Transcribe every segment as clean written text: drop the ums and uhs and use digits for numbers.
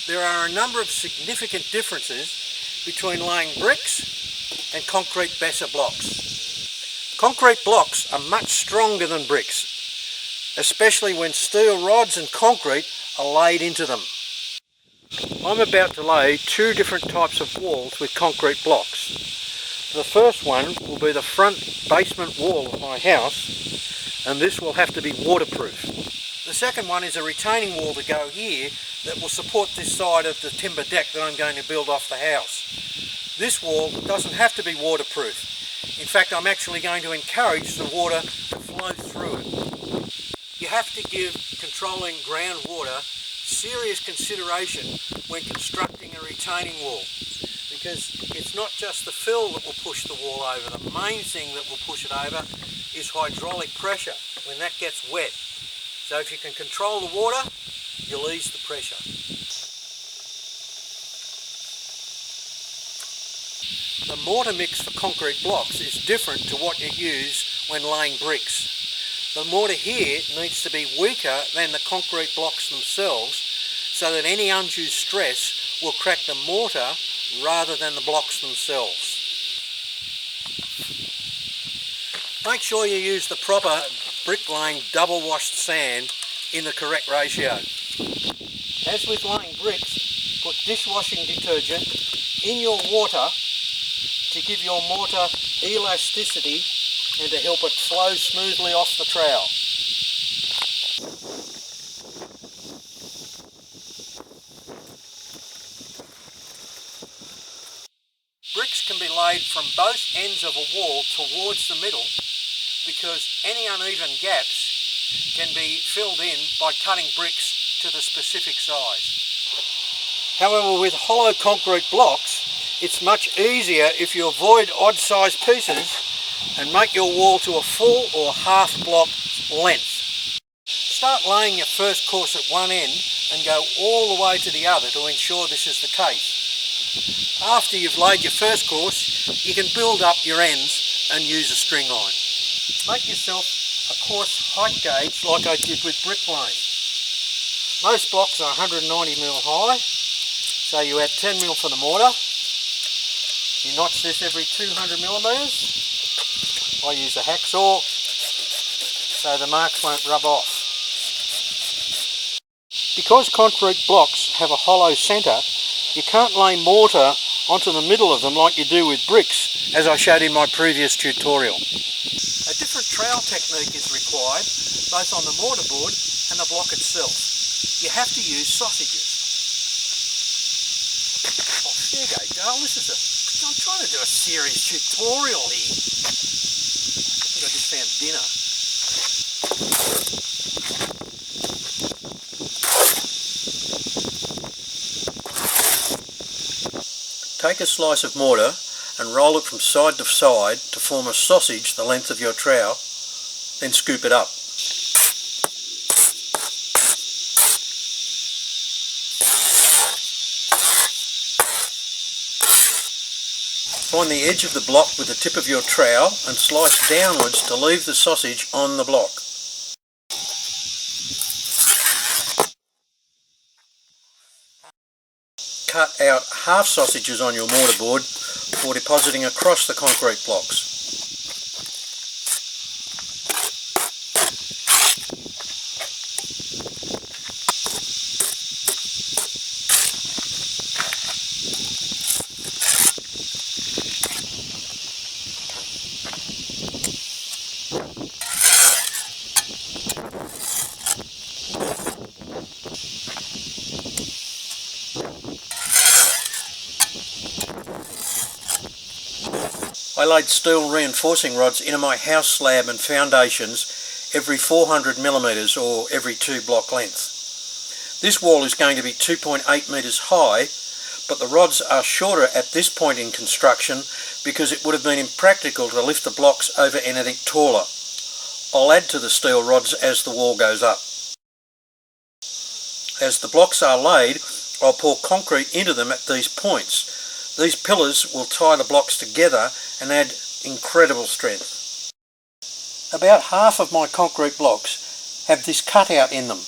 There are a number of significant differences between laying bricks and concrete Besa blocks. Concrete blocks are much stronger than bricks, especially when steel rods and concrete are laid into them. I'm about to lay two different types of walls with concrete blocks. The first one will be the front basement wall of my house, and this will have to be waterproof. The second one is a retaining wall to go here that will support this side of the timber deck that I'm going to build off the house. This wall doesn't have to be waterproof. In fact, I'm actually going to encourage the water to flow through it. You have to give controlling groundwater serious consideration when constructing a retaining wall, because it's not just the fill that will push the wall over. The main thing that will push it over is hydraulic pressure when that gets wet. So if you can control the water, you'll ease the pressure. The mortar mix for concrete blocks is different to what you use when laying bricks. The mortar here needs to be weaker than the concrete blocks themselves, so that any undue stress will crack the mortar rather than the blocks themselves. Make sure you use the proper bricklaying double washed sand in the correct ratio. As with laying bricks, put dishwashing detergent in your water to give your mortar elasticity and to help it flow smoothly off the trowel. Bricks can be laid from both ends of a wall towards the middle, because any uneven gaps can be filled in by cutting bricks to the specific size. However, with hollow concrete blocks, it's much easier if you avoid odd-sized pieces and make your wall to a full or half block length. Start laying your first course at one end and go all the way to the other to ensure this is the case. After you've laid your first course, you can build up your ends and use a string line. Make yourself a coarse height gauge like I did with bricklaying. Most blocks are 190mm high, so you add 10mm for the mortar. You notch this every 200mm. I use a hacksaw so the marks won't rub off. Because concrete blocks have a hollow centre, you can't lay mortar onto the middle of them like you do with bricks, as I showed in my previous tutorial. A different trowel technique is required both on the mortar board and the block itself. You have to use sausages. Oh, there you go, Dale. I'm trying to do a serious tutorial here. I think I just found dinner. Take a slice of mortar and roll it from side to side to form a sausage the length of your trowel, then scoop it up. Find the edge of the block with the tip of your trowel and slice downwards to leave the sausage on the block. Cut out half sausages on your mortarboard for depositing across the concrete blocks. I laid steel reinforcing rods into my house slab and foundations every 400mm or every 2 block length. This wall is going to be 2.8 metres high, but the rods are shorter at this point in construction because it would have been impractical to lift the blocks over anything taller. I'll add to the steel rods as the wall goes up. As the blocks are laid, I'll pour concrete into them at these points. These pillars will tie the blocks together and add incredible strength. About half of my concrete blocks have this cutout in them.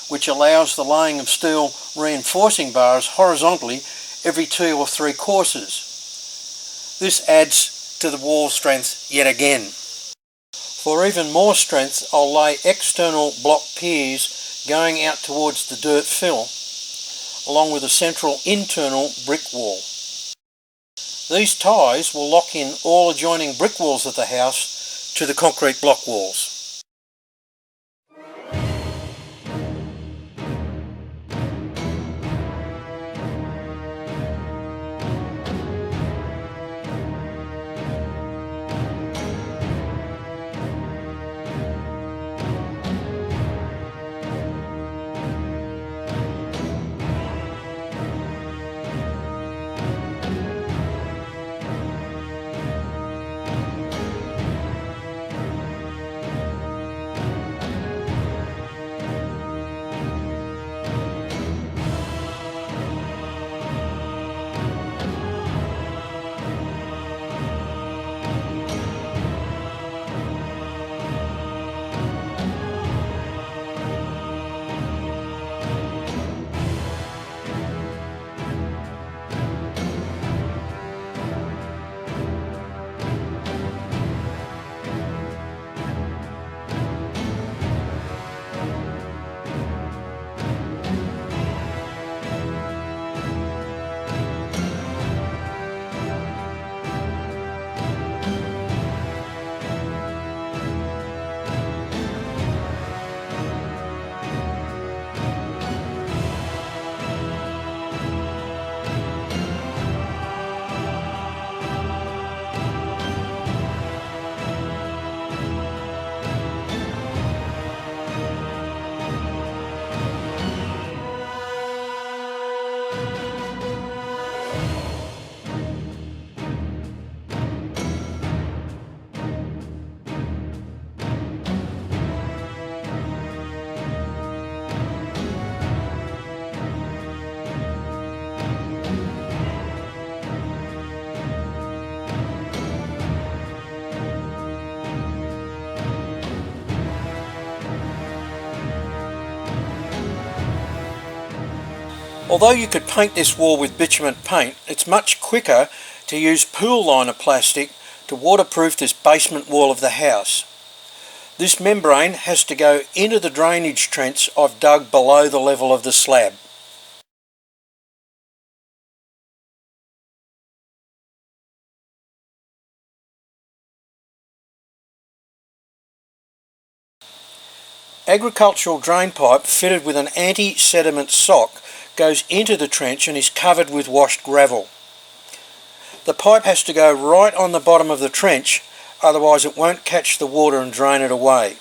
which allows the laying of steel reinforcing bars horizontally every 2 or 3 courses. This adds to the wall strength yet again. For even more strength, I'll lay external block piers going out towards the dirt fill, along with a central internal brick wall. These ties will lock in all adjoining brick walls of the house to the concrete block walls. Although you could paint this wall with bitumen paint, it's much quicker to use pool liner plastic to waterproof this basement wall of the house. This membrane has to go into the drainage trench I've dug below the level of the slab. Agricultural drain pipe fitted with an anti-sediment sock goes into the trench and is covered with washed gravel. The pipe has to go right on the bottom of the trench, otherwise it won't catch the water and drain it away.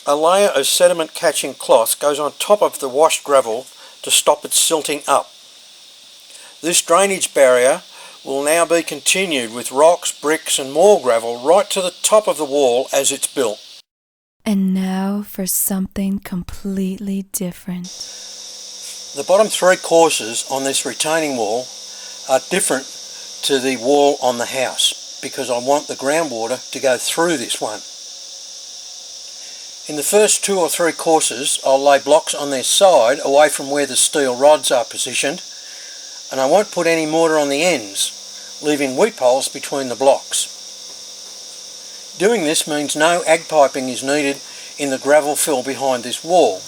A layer of sediment catching cloth goes on top of the washed gravel to stop it silting up. This drainage barrier will now be continued with rocks, bricks and more gravel right to the top of the wall as it's built. And now for something completely different. The bottom 3 courses on this retaining wall are different to the wall on the house because I want the groundwater to go through this one. In the first 2 or 3 courses I'll lay blocks on their side away from where the steel rods are positioned, and I won't put any mortar on the ends, leaving weep holes between the blocks. Doing this means no ag piping is needed in the gravel fill behind this wall.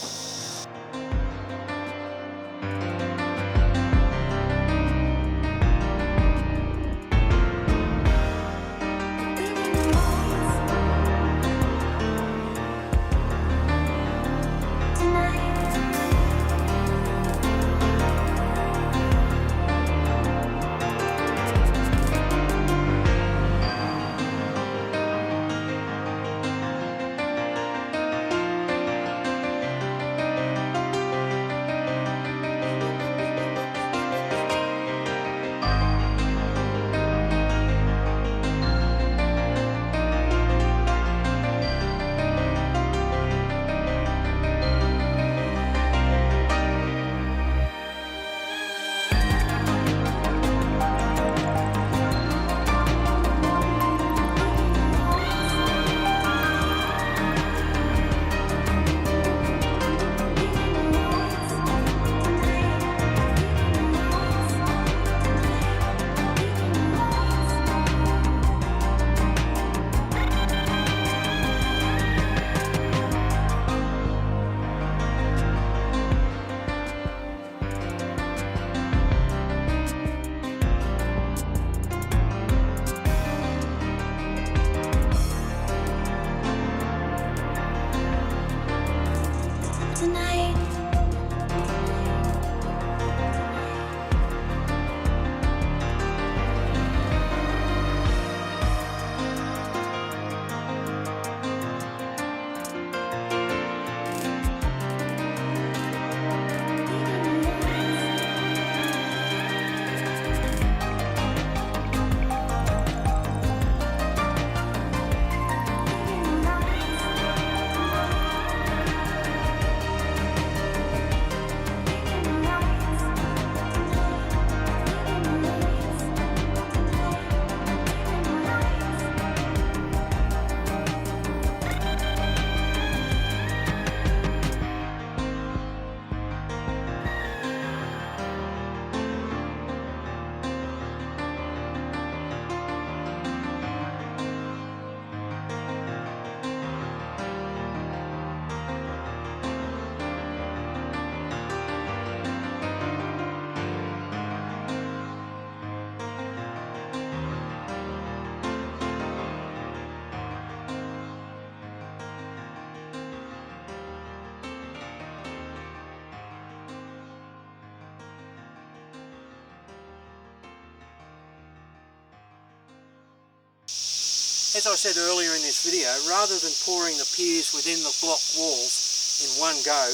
As I said earlier in this video, rather than pouring the piers within the block walls in one go,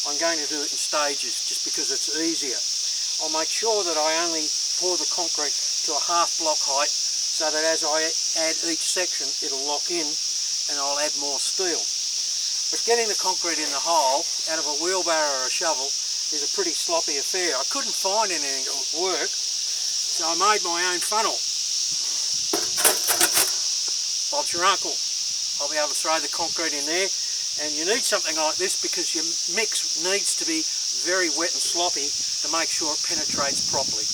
I'm going to do it in stages just because it's easier. I'll make sure that I only pour the concrete to a half block height so that as I add each section it'll lock in and I'll add more steel. But getting the concrete in the hole out of a wheelbarrow or a shovel is a pretty sloppy affair. I couldn't find anything that would work, so I made my own funnel. Bob's your uncle. I'll be able to throw the concrete in there, and you need something like this because your mix needs to be very wet and sloppy to make sure it penetrates properly.